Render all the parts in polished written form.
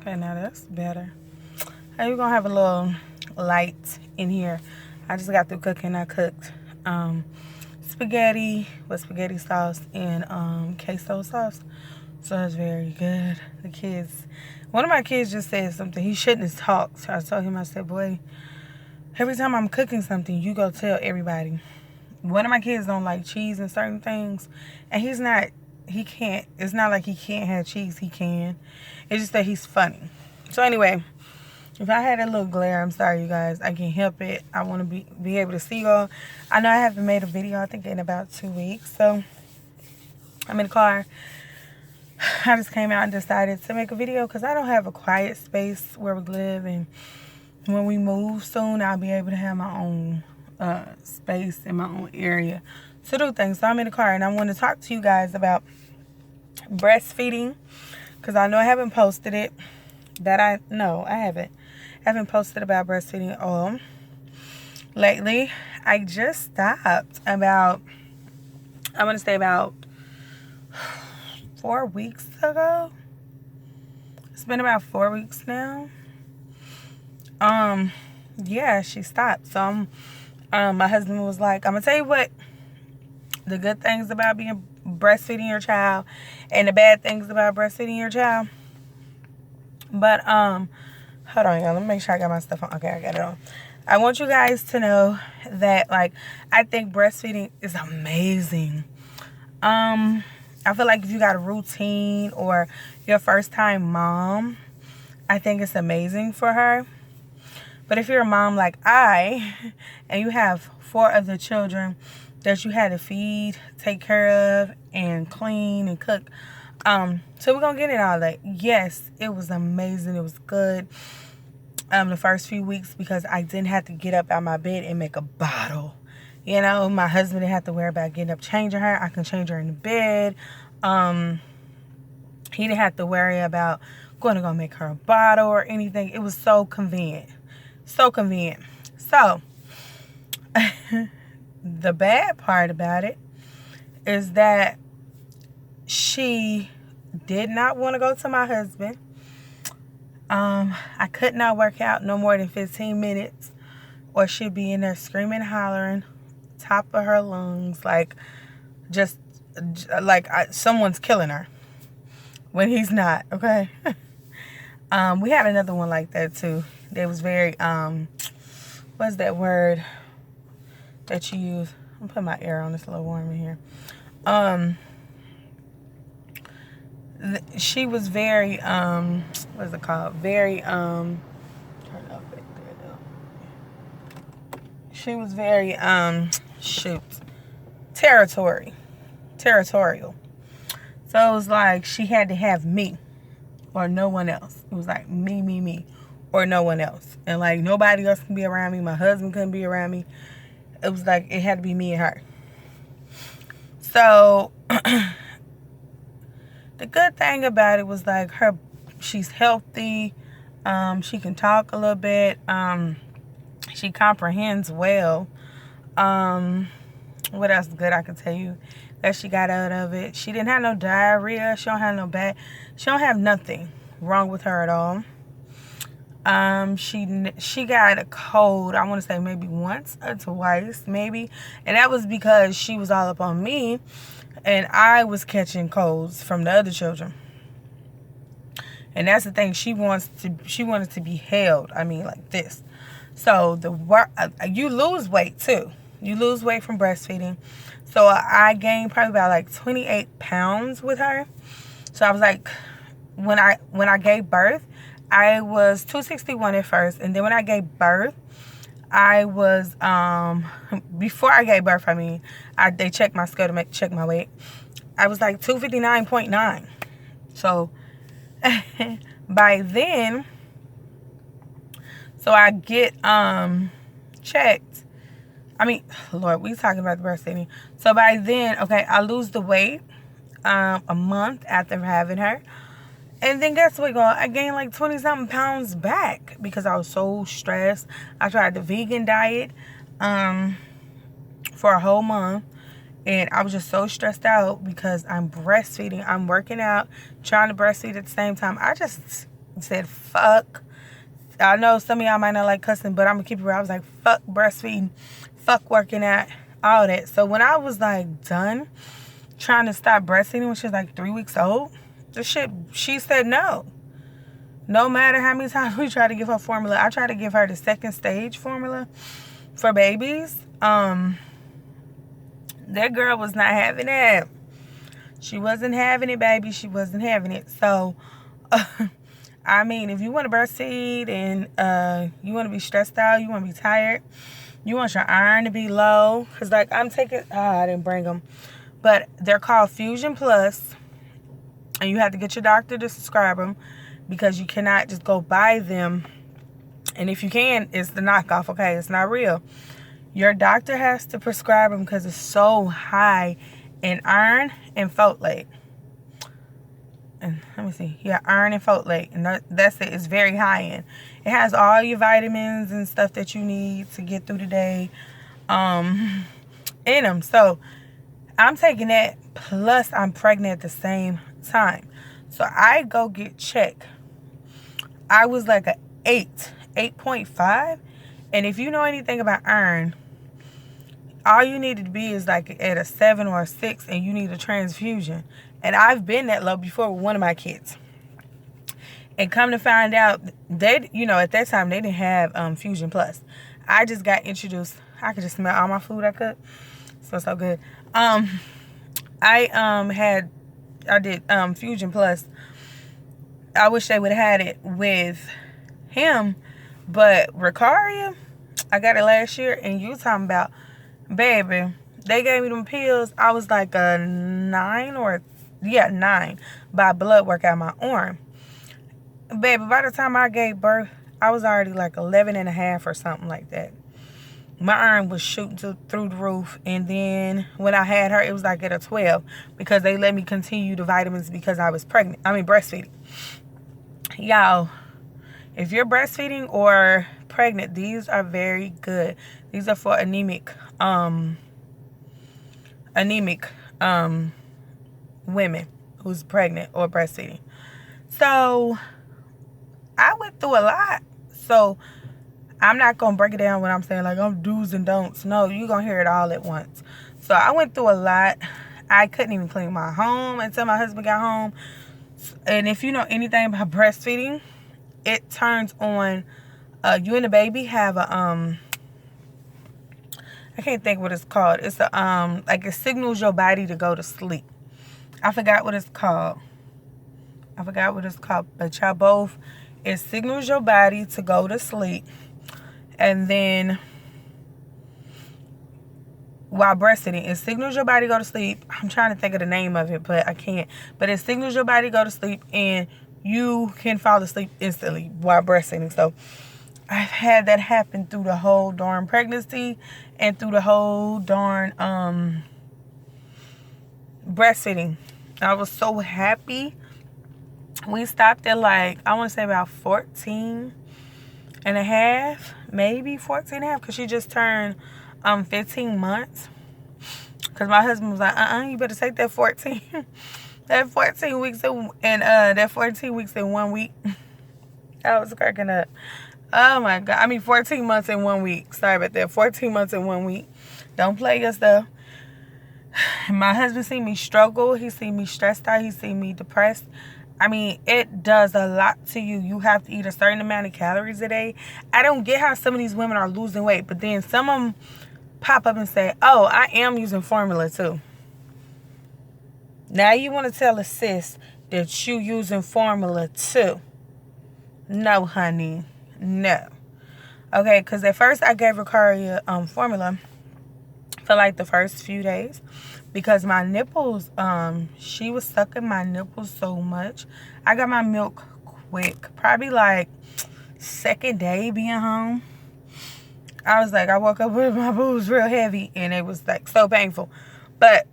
Okay, now that's better. Hey, we're gonna have a little light in here. I just got through cooking. I cooked spaghetti with spaghetti sauce and queso sauce. So it's very good. The kids, one of my kids just said something. He shouldn't have talked. So I told him, I said, boy, every time I'm cooking something, you go tell everybody. One of my kids don't like cheese and certain things. And he can't, it's not like he can't have cheese. He can. It's just that he's funny. So anyway, if I had a little glare, I'm sorry, you guys. I can't help it. I want to be able to see y'all. I know I haven't made a video, I think, in about 2 weeks. So I'm in the car. I just came out and decided to make a video because I don't have a quiet space where we live. And when we move soon, I'll be able to have my own space in my own area to do things. So I'm in the car and I want to talk to you guys about breastfeeding because I know I haven't posted it. I haven't posted about breastfeeding lately. I just stopped about 4 weeks ago. It's been about 4 weeks now. Yeah, she stopped. So my husband was like, I'm gonna tell you what the good things about breastfeeding your child and the bad things about breastfeeding your child. But hold on, y'all. Let me make sure I got my stuff on. Okay, I got it on. I want you guys to know that, like, I think breastfeeding is amazing. I feel like if you got a routine or your first time mom, I think it's amazing for her. But if you're a mom like I, and you have 4 other children that you had to feed, take care of, and clean and cook, so we're gonna get into all that. Yes, it was amazing. It was good. The first few weeks because I didn't have to get up out of my bed and make a bottle. You know, my husband didn't have to worry about getting up, changing her. I can change her in the bed. He didn't have to worry about going to go make her a bottle or anything. It was so convenient. So convenient. So, the bad part about it is that she did not want to go to my husband. I could not work out no more than 15 minutes or she'd be in there screaming, hollering, top of her lungs, like someone's killing her when he's not, okay? We had another one like that too. It was very, what's that word that you use? I'm putting my air on, it's a little warm in here. She was very, what's it called? Very, turn up it there. She was very, territorial. So it was like she had to have me or no one else. It was like me, or no one else. And like nobody else can be around me. My husband couldn't be around me. It was like it had to be me and her. So the good thing about it was like she's healthy. She can talk a little bit. She comprehends well. What else good I can tell you that she got out of it? She didn't have no diarrhea. She don't have nothing wrong with her at all. She got a cold, I want to say maybe once or twice, maybe. And that was because she was all up on me and I was catching colds from the other children. And that's the thing. She wanted to be held. I mean, like this. So you lose weight too. You lose weight from breastfeeding. So I gained probably about like 28 pounds with her. So I was like, when I gave birth, I was 261 at first. And then when I gave birth, I was, before I gave birth, they checked my scale to check my weight. I was like 259.9. So by then, so I get checked. Lord, we talking about the breastfeeding. So by then, okay, I lose the weight a month after having her. And then guess what, y'all? I gained like 20-something pounds back because I was so stressed. I tried the vegan diet for a whole month. And I was just so stressed out because I'm breastfeeding. I'm working out, trying to breastfeed at the same time. said, fuck. I know some of y'all might not like cussing, but I'm going to keep it real. I was like, fuck breastfeeding, fuck working out, all that. So when I was like done trying to stop breastfeeding when she was like 3 weeks old, she said no. No matter how many times we try to give her formula. I try to give her the second stage formula for babies. That girl was not having it. She wasn't having it, baby. She wasn't having it. So, I mean, if you want to breastfeed and you want to be stressed out, you want to be tired, you want your iron to be low. Because, like, I didn't bring them. But they're called Fusion Plus. And you have to get your doctor to prescribe them. Because you cannot just go buy them. And if you can, it's the knockoff, okay? It's not real. Your doctor has to prescribe them because it's so high in iron and folate. And let me see. Yeah, iron and folate. And that's it. It's very high in. It has all your vitamins and stuff that you need to get through the day in them. So, I'm taking that. Plus, I'm pregnant at the same time. So, I go get checked. I was like a 8.5. And if you know anything about iron, all you need to be is like at a 7 or a 6, and you need a transfusion. And I've been that low before with one of my kids. And come to find out, they, at that time, they didn't have Fusion Plus. I just got introduced. I could just smell all my food I cooked. So good. I did Fusion Plus. I wish they would have had it with him. But Ricaria, I got it last year, and you talking about, baby, they gave me them pills. I was like a 9 by blood work out my arm. Baby, by the time I gave birth, I was already like 11 and a half or something like that. My arm was shooting through the roof. And then when I had her, it was like at a 12 because they let me continue the vitamins because I was breastfeeding. Y'all, if you're breastfeeding or pregnant, these are very good. These are for anemic women who's pregnant or breastfeeding. So I went through a lot. So I'm not going to break it down when I'm saying like I'm do's and don'ts. No, you're going to hear it all at once. So I went through a lot. I couldn't even clean my home until my husband got home. And if you know anything about breastfeeding, it turns on, you and the baby have a, I can't think what it's called. It's a, like it signals your body to go to sleep. I forgot what it's called. But y'all both, it signals your body to go to sleep. And then while breastfeeding, it signals your body to go to sleep. I'm trying to think of the name of it, but I can't. But it signals your body to go to sleep, and you can fall asleep instantly while breastfeeding. So I've had that happen through the whole darn pregnancy and through the whole darn breastfeeding. I was so happy. We stopped at like, I want to say about 14 and a half, maybe 14 and a half, because she just turned 15 months. Because my husband was like, you better take that 14 that 14 weeks that 14 weeks in 1 week. I was cracking up. Oh my God. 14 months in 1 week. Sorry about that. 14 months in 1 week. Don't play your stuff. My husband seen me struggle. He seen me stressed out. He seen me depressed. It does a lot to you. You have to eat a certain amount of calories a day. I don't get how some of these women are losing weight, but then some of them pop up and say, oh, I am using formula too. Now you want to tell a sis that you using formula too. No, honey. No. Okay, because at first I gave Ricaria formula for like the first few days. Because my nipples, she was sucking my nipples so much. I got my milk quick. Probably like second day being home. I was like, I woke up with my boobs real heavy. And it was like so painful. But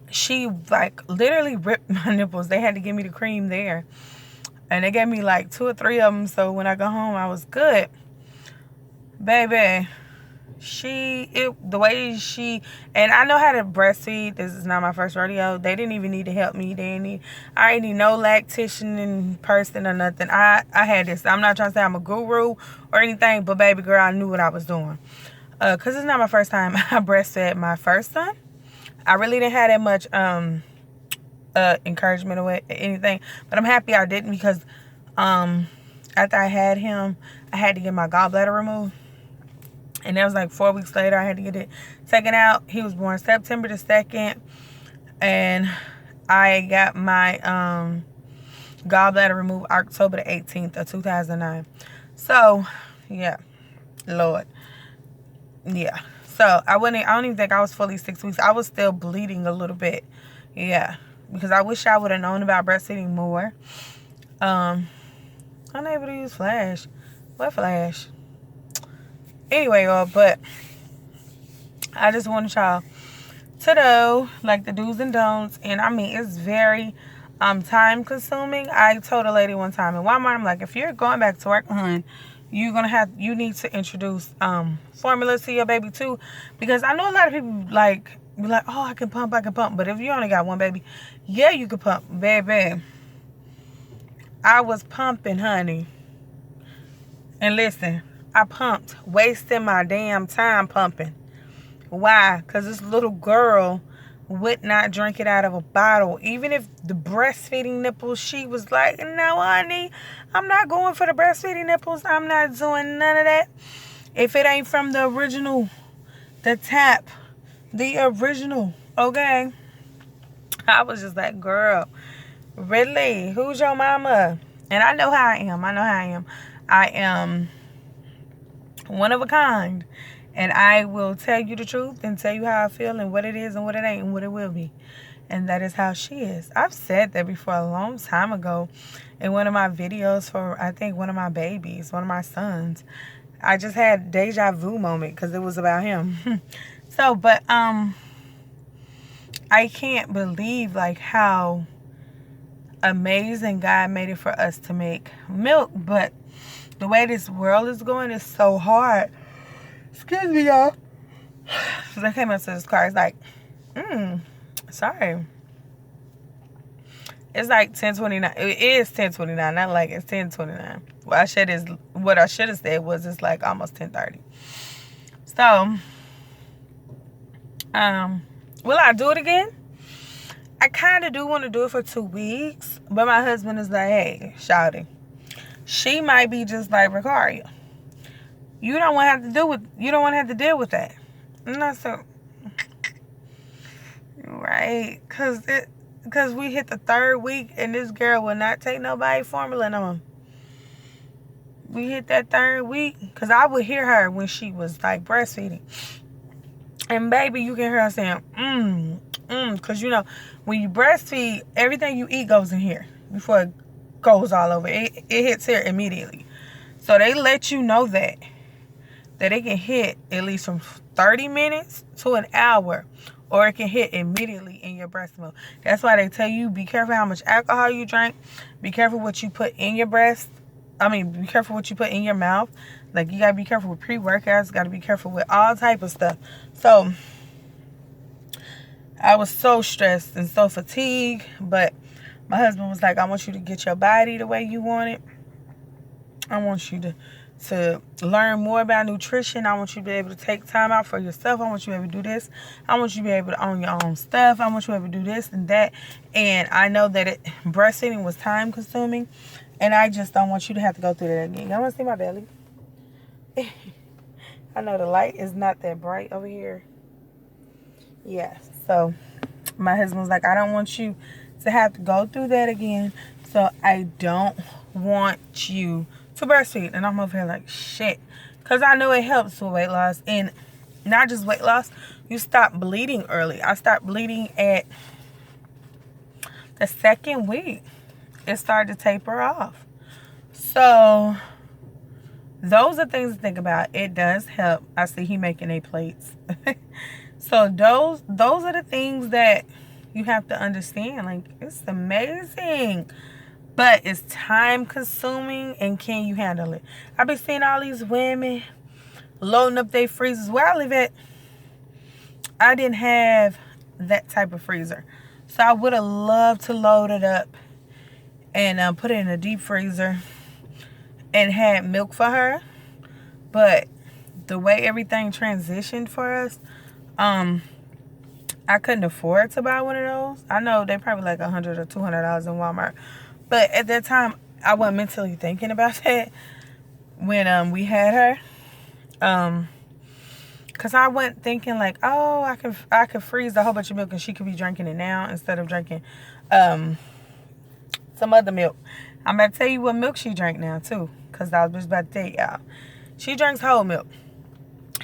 she like literally ripped my nipples. They had to give me the cream there. And they gave me like 2 or 3 of them. So when I got home, I was good. Baby, the way she, and I know how to breastfeed. This is not my first rodeo. They didn't even need to help me. I ain't need no lactation in person or nothing. I had this. I'm not trying to say I'm a guru or anything, but baby girl, I knew what I was doing. Cause it's not my first time I breastfed my first son. I really didn't have that much encouragement or anything, but I'm happy I didn't, because after I had him, I had to get my gallbladder removed. And that was like 4 weeks later, I had to get it taken out. He was born September the 2nd. And I got my gallbladder removed October the 18th of 2009. So, yeah. Lord. Yeah. So, I don't even think I was fully 6 weeks. I was still bleeding a little bit. Yeah. Because I wish I would have known about breastfeeding more. Unable to use Flash. What Flash? Anyway, y'all, but I just wanted y'all to know, like, the do's and don'ts. And I mean, it's very time consuming. I told a lady one time in Walmart, I'm like, if you're going back to work, hun, you need to introduce formula to your baby too, because I know a lot of people be like, oh, I can pump, but if you only got one baby, yeah, you can pump, baby. I was pumping, honey, and listen, I pumped, wasting my damn time pumping. Why? Because this little girl would not drink it out of a bottle. Even if the breastfeeding nipples, she was like, no, honey, I'm not going for the breastfeeding nipples. I'm not doing none of that. If it ain't from the original, the tap, the original, okay? I was just like, girl, really? Who's your mama? And I know how I am. I am one of a kind, and I will tell you the truth and tell you how I feel and what it is and what it ain't and what it will be. And that is how she is. I've said that before a long time ago in one of my videos for, I think, one of my babies, one of my sons. I just had deja vu moment because it was about him. So, but I can't believe like how amazing God made it for us to make milk, but the way this world is going is so hard. Excuse me, y'all. So I came up to this car. It's like, sorry. It's like 10:29. It is 10:29. Not like it's 10:29. What I should have said was it's like almost 10:30. So, will I do it again? I kind of do want to do it for 2 weeks, but my husband is like, hey, shawty, she might be just like Ricaria. You don't want to have to deal with that. And I said, right, because we hit the 3rd week and this girl will not take nobody formula no more. We hit that 3rd week, because I would hear her when she was like breastfeeding. And baby, you can hear her saying, because you know, when you breastfeed, everything you eat goes in here before it goes all over. It hits here immediately. So they let you know that it can hit at least from 30 minutes to an hour, or it can hit immediately in your breast milk. That's why they tell you, be careful how much alcohol you drink. Be careful what you put in your breast. Be careful what you put in your mouth. Like, you got to be careful with pre-workouts. Got to be careful with all type of stuff. So, I was so stressed and so fatigued. But my husband was like, I want you to get your body the way you want it. I want you to learn more about nutrition. I want you to be able to take time out for yourself. I want you to be able to do this. I want you to be able to own your own stuff. I want you to be able to do this and that. And I know that breastfeeding was time consuming. And I just don't want you to have to go through that again. Y'all want to see my belly? I know the light is not that bright over here. Yeah. So my husband was like, I don't want you to have to go through that again. So I don't want you to breastfeed. And I'm over here like, shit. Because I know it helps with weight loss. And not just weight loss. You stop bleeding early. I stopped bleeding at the 2nd week. It started to taper off. So those are things to think about. It does help. I see he making 8 plates. So those are the things that you have to understand. Like, it's amazing, but it's time consuming. And can you handle it? I've been seeing all these women loading up their freezers. Where I live at, I didn't have that type of freezer. So I would have loved to load it up and put it in a deep freezer and had milk for her. But the way everything transitioned for us, I couldn't afford to buy one of those. I know they probably like $100 or $200 in Walmart. But at that time, I wasn't mentally thinking about that when we had her. Cause I went thinking like, oh, I could freeze a whole bunch of milk and she could be drinking it now instead of drinking some other milk. I'm about to tell you what milk she drank now too, cause I was just about to tell y'all. She drinks whole milk.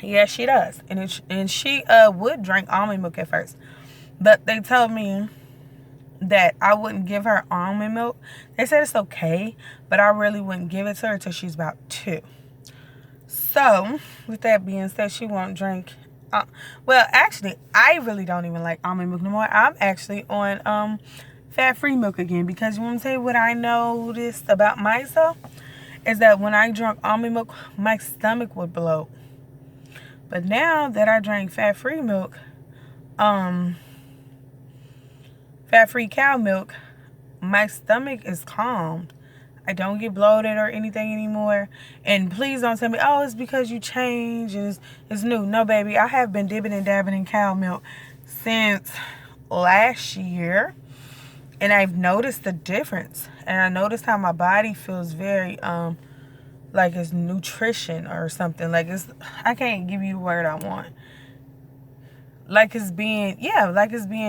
Yes, she does, and she would drink almond milk at first, but they told me that I wouldn't give her almond milk. They said it's okay, but I really wouldn't give it to her till she's about 2. So, with that being said, she won't drink. Well, actually, I really don't even like almond milk no more. I'm actually on fat-free milk again because you want to tell you what I noticed about myself is that when I drank almond milk, my stomach would bloat. But now that I drink fat-free milk, fat-free cow milk, my stomach is calmed. I don't get bloated or anything anymore. And please don't tell me, oh, it's because you changed and it's new. No, baby. I have been dipping and dabbing in cow milk since last year. And I've noticed the difference. And I noticed how my body feels very, like it's nutrition or something. Like I can't give you the word I want. Like it's being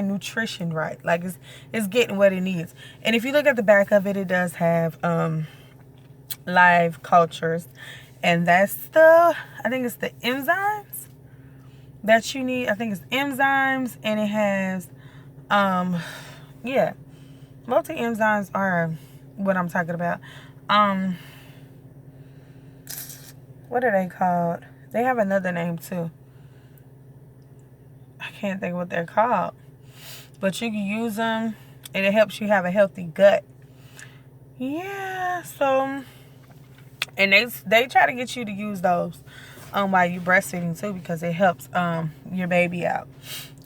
nutrition right. Like it's getting what it needs. And if you look at the back of it, it does have live cultures. And that's I think it's the enzymes that you need. I think it's enzymes, and it has multi-enzymes are what I'm talking about. What are they called? They have another name too. I can't think what they're called. But you can use them, and it helps you have a healthy gut. Yeah, so, and they try to get you to use those while you're breastfeeding too, because it helps your baby out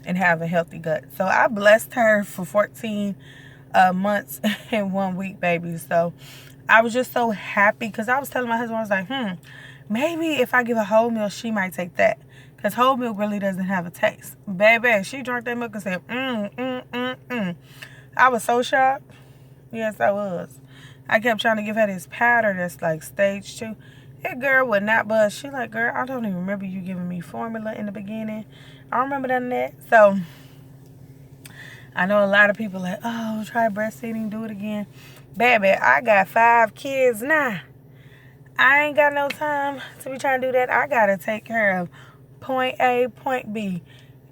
and have a healthy gut. So I blessed her for 14 months and 1 week, baby. So I was just so happy because I was telling my husband, I was like, maybe if I give her whole milk, she might take that. Because whole milk really doesn't have a taste. Baby, she drank that milk and said, I was so shocked. Yes, I was. I kept trying to give her this powder that's like stage 2. That girl would not buzz. She like, girl, I don't even remember you giving me formula in the beginning. I don't remember none of that. So, I know a lot of people like, oh, try breastfeeding, do it again. Baby, I got 5 kids now. I ain't got no time to be trying to do that. I got to take care of point A, point B.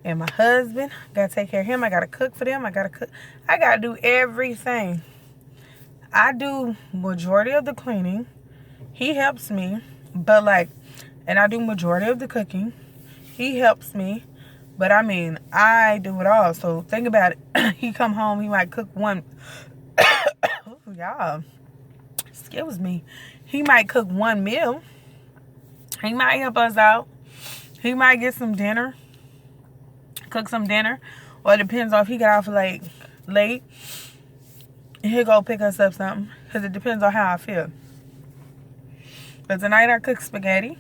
And my husband, got to take care of him. I got to cook for them. I got to do everything. I do majority of the cleaning. He helps me. But and I do majority of the cooking. He helps me. But I mean, I do it all. So think about it. He come home, he might cook one. Y'all, excuse me. He might cook one meal. He might help us out. He might get some dinner, cook some dinner, or it depends on if he get off late. He'll go pick us up something, because it depends on how I feel. But tonight I cooked spaghetti,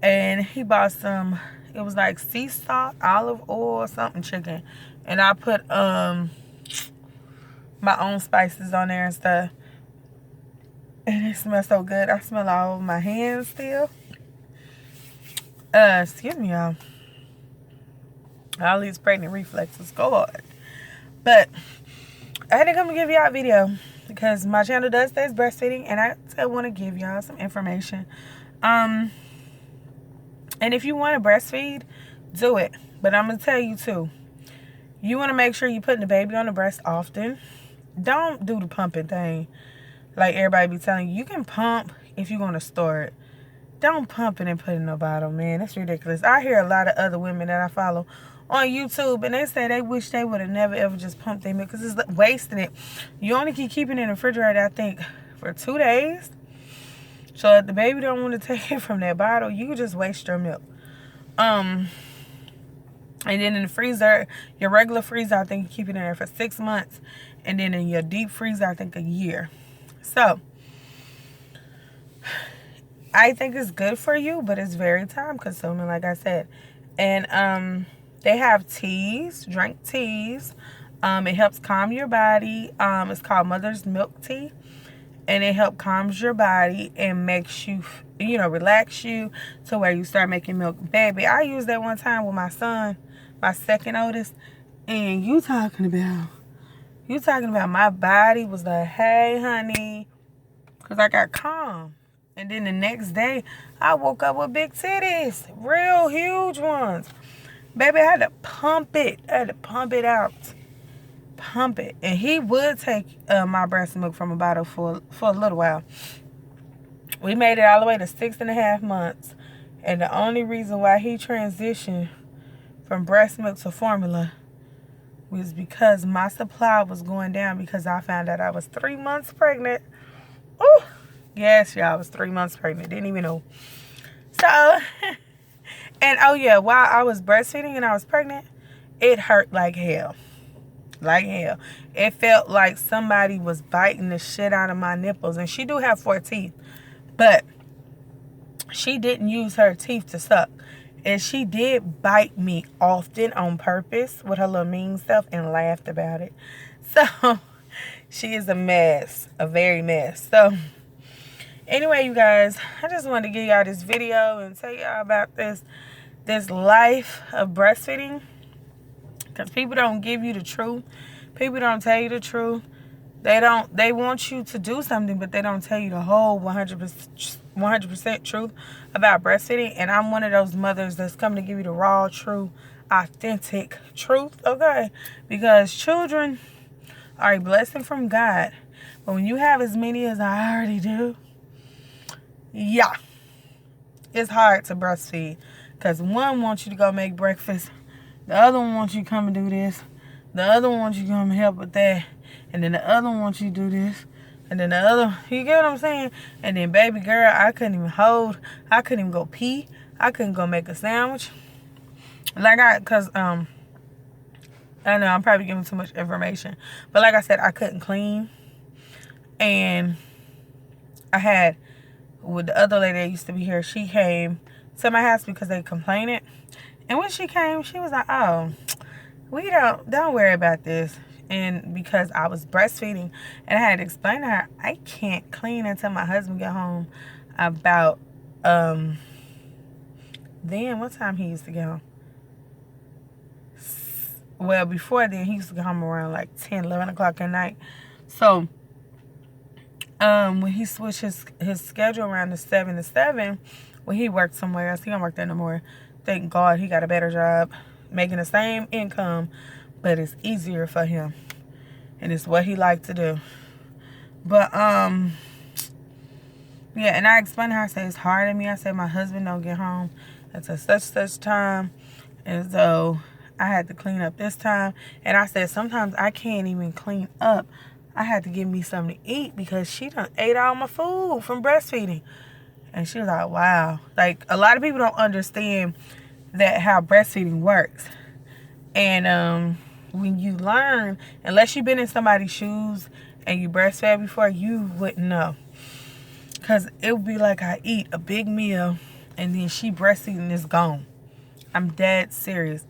and he bought some, it was like sea salt, olive oil, something chicken, and I put my own spices on there and stuff, and it smells so good. I smell all over my hands still. Excuse me, y'all. All these pregnant reflexes go hard. But I had to come and give y'all a video because my channel does say breastfeeding, and I still want to give y'all some information. And if you want to breastfeed, do it. But I'm going to tell you too, you want to make sure you're putting the baby on the breast often. Don't do the pumping thing like everybody be telling you. You can pump if you're going to store it. Don't pump it and put it in a bottle, man. That's ridiculous. I hear a lot of other women that I follow on YouTube, and they say they wish they would have never, ever just pumped their milk because it's wasting it. You only keep keeping it in the refrigerator, I think, for 2 days. So if the baby don't want to take it from that bottle, you just waste your milk. And then in the freezer, your regular freezer, I think you keep it in there for 6 months. And then in your deep freezer, I think a year. So I think it's good for you, but it's very time consuming, like I said. And they have teas, drink teas. It helps calm your body. It's called Mother's Milk Tea. And it helps calms your body and makes you, relax you to where you start making milk. Baby, I used that one time with my son, my second oldest. And you talking about my body was like, hey, honey. Because I got calm. And then the next day, I woke up with big titties. Real huge ones. Baby, I had to pump it. I had to pump it out. Pump it. And he would take my breast milk from a bottle for a little while. We made it all the way to 6.5 months. And the only reason why he transitioned from breast milk to formula was because my supply was going down because I found out I was 3 months pregnant. Ooh. Yes, y'all, I was 3 months pregnant. Didn't even know. So, and oh yeah, while I was breastfeeding and I was pregnant, it hurt like hell. Like hell. It felt like somebody was biting the shit out of my nipples. And she do have 4 teeth. But she didn't use her teeth to suck. And she did bite me often on purpose with her little mean stuff and laughed about it. So, she is a mess. A very mess. So, anyway, you guys, I just wanted to give y'all this video and tell y'all about this life of breastfeeding. Because people don't give you the truth. People don't tell you the truth. They want you to do something, but they don't tell you the whole 100% truth about breastfeeding. And I'm one of those mothers that's coming to give you the raw, true, authentic truth, okay? Because children are a blessing from God. But when you have as many as I already do, yeah, it's hard to breastfeed. Because one wants you to go make breakfast. The other one wants you to come and do this. The other one wants you to come and help with that. And then the other one wants you to do this. And then the other, you get what I'm saying? And then baby girl, I couldn't even go pee. I couldn't go make a sandwich. Cause I know I'm probably giving too much information. But like I said, I couldn't clean. And I had, with the other lady that used to be here, she came to my house because they complained. And when she came, she was like, oh, we don't worry about this. And because I was breastfeeding and I had to explain to her, I can't clean until my husband get home about, then what time he used to get home? Well, before then, he used to get home around like 10, 11 o'clock at night. So, when he switched his schedule around to 7 to 7, when he worked somewhere else, he don't work there no more. Thank God he got a better job, making the same income, but it's easier for him. And it's what he liked to do. But, yeah, and I explained to her, I said, it's hard on me. I said, my husband don't get home until such time. And so I had to clean up this time. And I said, sometimes I can't even clean up. I had to give me something to eat because she done ate all my food from breastfeeding. And she was like, wow. Like, a lot of people don't understand that how breastfeeding works. And when you learn, unless you've been in somebody's shoes and you breastfed before, you wouldn't know. Because it would be like I eat a big meal and then she breastfeeding is gone. I'm dead serious.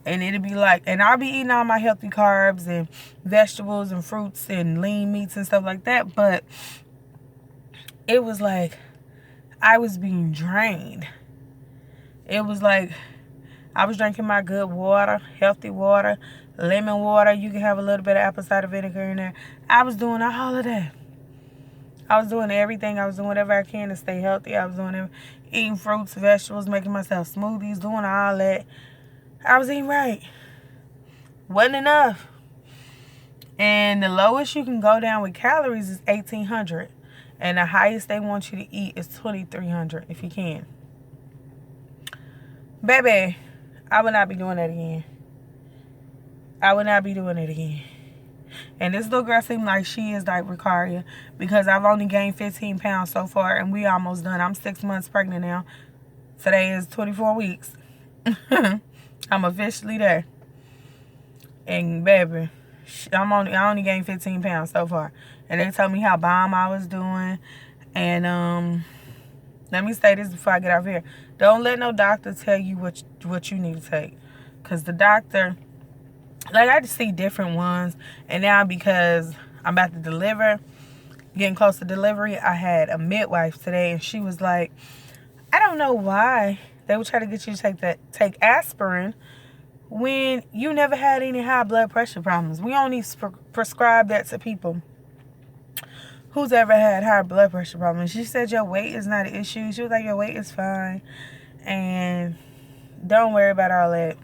And it'd be like, and I'll be eating all my healthy carbs and vegetables and fruits and lean meats and stuff like that. But it was like I was being drained. It was like I was drinking my good water, healthy water, lemon water. You can have a little bit of apple cider vinegar in there. I was doing all of that. I was doing everything. I was doing whatever I can to stay healthy. I was doing eating fruits, vegetables, making myself smoothies, doing all that. I was eating right. Wasn't enough. And the lowest you can go down with calories is 1,800. And the highest they want you to eat is 2,300 if you can. Baby, I would not be doing that again. I would not be doing it again. And this little girl seemed like she is like Ricaria, because I've only gained 15 pounds so far, and we almost done. I'm 6 months pregnant now. Today is 24 weeks. I'm officially there. And baby, I only gained 15 pounds so far. And they told me how bomb I was doing. And let me say this before I get off here. Don't let no doctor tell you what you need to take. Because the doctor, like, I just see different ones. And now because I'm about to deliver, getting close to delivery, I had a midwife today. And she was like, I don't know why they would try to get you to take aspirin when you never had any high blood pressure problems. We only prescribe that to people who's ever had high blood pressure problems. She said your weight is not an issue. She was like, your weight is fine. And don't worry about all that.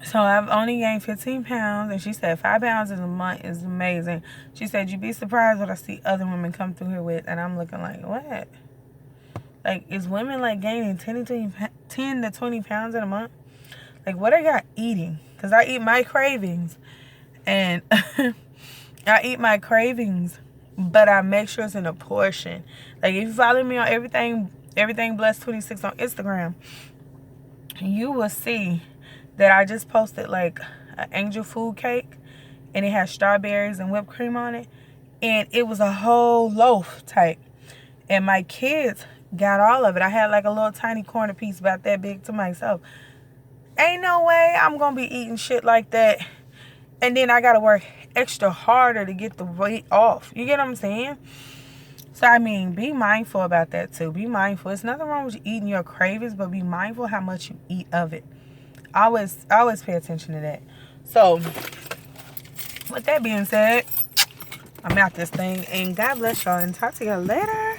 So I've only gained 15 pounds. And she said 5 pounds in a month is amazing. She said, you'd be surprised what I see other women come through here with. And I'm looking like, what? Like, is women like gaining 10 to 20 pounds in a month? Like, what are y'all eating? Because I eat my cravings. And I eat my cravings, but I make sure it's in a portion. Like, if you follow me on everything Blessed 26 on Instagram, you will see that I just posted like an angel food cake, and it has strawberries and whipped cream on it, and it was a whole loaf type, and my kids got all of it. I had like a little tiny corner piece about that big to myself. Ain't no way I'm gonna be eating shit like that, and then I gotta work extra harder to get the weight off. You get what I'm saying? So, I mean, be mindful about that too. Be mindful. It's nothing wrong with you eating your cravings, but be mindful how much you eat of it. Always pay attention to that. So, with that being said, I'm out this thing, and God bless y'all, and talk to y'all later.